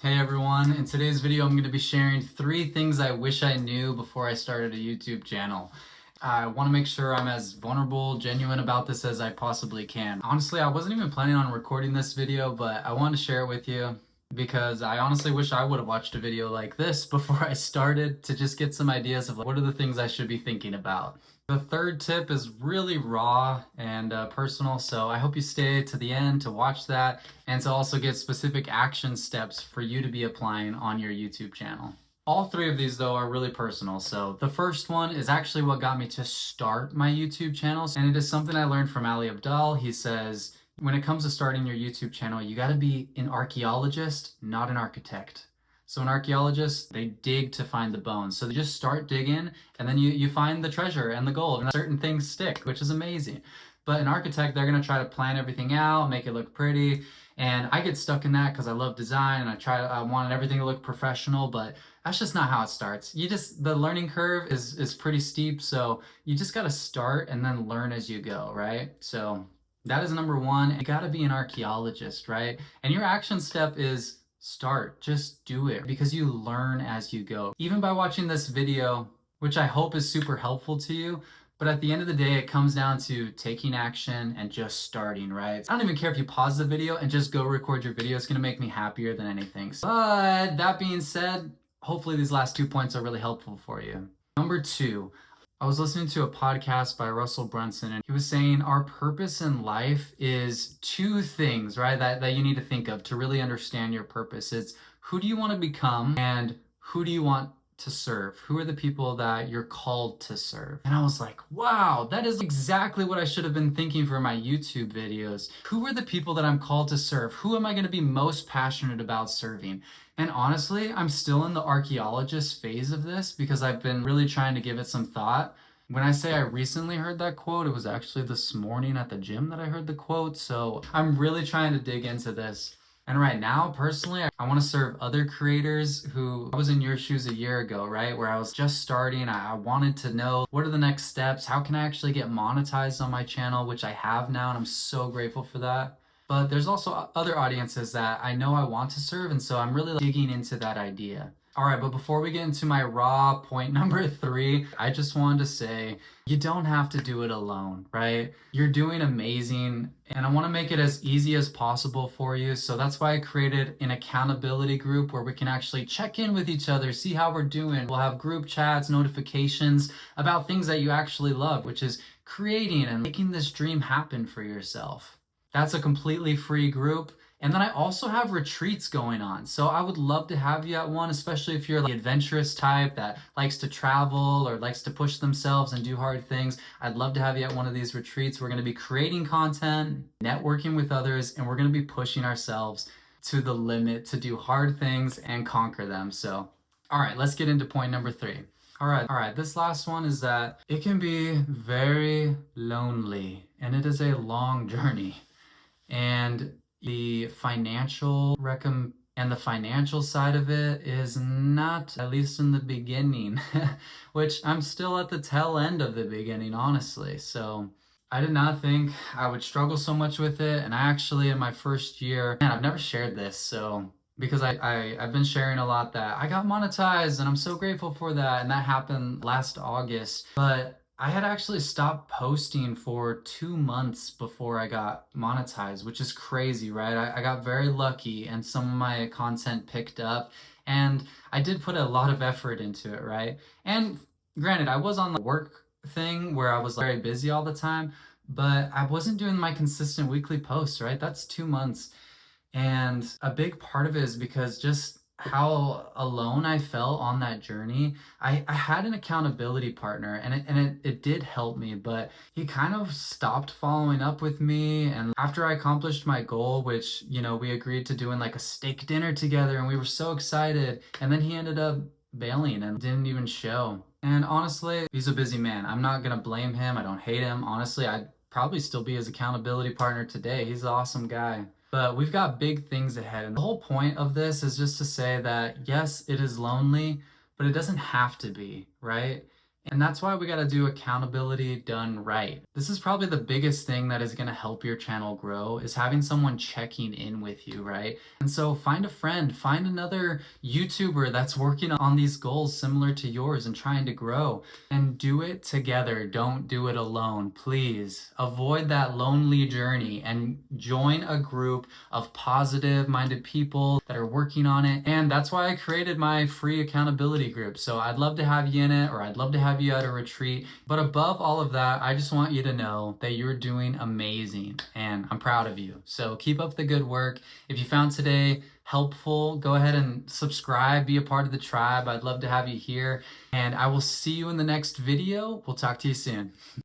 Hey everyone, in today's video I'm going to be sharing 3 things I wish I knew before I started a YouTube channel. I want to make sure I'm as vulnerable, genuine about this as I possibly can. Honestly, I wasn't even planning on recording this video, but I wanted to share it with you because I honestly wish I would have watched a video like this before I started to just get some ideas of what are the things I should be thinking about. The third tip is really raw and personal, so I hope you stay to the end to watch that and to also get specific action steps for you to be applying on your YouTube channel. All 3 of these though are really personal. So the first one is actually what got me to start my YouTube channel. And it is something I learned from Ali Abdaal. He says, when it comes to starting your YouTube channel, you gotta be an archaeologist, not an architect. So an archaeologist, they dig to find the bones. So they just start digging and then you find the treasure and the gold and certain things stick, which is amazing. But an architect, they're gonna try to plan everything out, make it look pretty. And I get stuck in that because I love design and I wanted everything to look professional, but that's just not how it starts. The learning curve is pretty steep. So you just got to start and then learn as you go, right? So that is number 1. You got to be an archaeologist, right? And your action step is start, just do it because you learn as you go. Even by watching this video, which I hope is super helpful to you, but at the end of the day, it comes down to taking action and just starting, right? I don't even care if you pause the video and just go record your video. It's gonna make me happier than anything. But that being said, hopefully these last 2 points are really helpful for you. Number 2, I was listening to a podcast by Russell Brunson, and he was saying our purpose in life is 2 things, right? That you need to think of to really understand your purpose. It's who do you want to become and who do you want to serve? Who are the people that you're called to serve? And I was like, wow, that is exactly what I should have been thinking for my YouTube videos. Who are the people that I'm called to serve? Who am I going to be most passionate about serving? And honestly, I'm still in the archaeologist phase of this because I've been really trying to give it some thought. When I say I recently heard that quote, it was actually this morning at the gym that I heard the quote. So I'm really trying to dig into this. And right now, personally, I want to serve other creators who I was in your shoes a year ago, right? Where I was just starting. I wanted to know what are the next steps? How can I actually get monetized on my channel, which I have now, and I'm so grateful for that. But there's also other audiences that I know I want to serve, and so I'm really digging into that idea. All right, but before we get into my raw point number 3, I just wanted to say you don't have to do it alone, right? You're doing amazing, and I want to make it as easy as possible for you. So that's why I created an accountability group where we can actually check in with each other, see how we're doing. We'll have group chats, notifications about things that you actually love, which is creating and making this dream happen for yourself. That's a completely free group. And then I also have retreats going on. So I would love to have you at one, especially if you're the adventurous type that likes to travel or likes to push themselves and do hard things. I'd love to have you at one of these retreats. We're going to be creating content, networking with others, and we're going to be pushing ourselves to the limit to do hard things and conquer them. So, all right, let's get into point number 3. All right, this last one is that it can be very lonely and it is a long journey. And the financial side of it is not, at least in the beginning, which I'm still at the tail end of the beginning, honestly. So I did not think I would struggle so much with it. And I actually, in my first year, man, I've never shared this. So because I've been sharing a lot that I got monetized and I'm so grateful for that. And that happened last August. But I had actually stopped posting for 2 months before I got monetized, which is crazy, right? I got very lucky and some of my content picked up and I did put a lot of effort into it, right? And granted, I was on the work thing where I was very busy all the time, but I wasn't doing my consistent weekly posts, right? That's 2 months. And a big part of it is because just how alone I felt on that journey. I had an accountability partner and it did help me, but he kind of stopped following up with me. And after I accomplished my goal, which, we agreed to doing like a steak dinner together and we were so excited. And then he ended up bailing and didn't even show. And honestly, he's a busy man. I'm not going to blame him. I don't hate him. Honestly, I'd probably still be his accountability partner today. He's an awesome guy. But we've got big things ahead. And the whole point of this is just to say that, yes, it is lonely, but it doesn't have to be, right? And that's why we got to do accountability done right. This is probably the biggest thing that is going to help your channel grow, is having someone checking in with you, right? And so find a friend, find another YouTuber that's working on these goals similar to yours and trying to grow, and do it together. Don't do it alone, please. Avoid that lonely journey and join a group of positive minded people that are working on it. And that's why I created my free accountability group. So I'd love to have you in it, or I'd love to have you at a retreat. But above all of that, I just want you to know that you're doing amazing and I'm proud of you. So keep up the good work. If you found today helpful, go ahead and subscribe, be a part of the tribe. I'd love to have you here, and I will see you in the next video. We'll talk to you soon.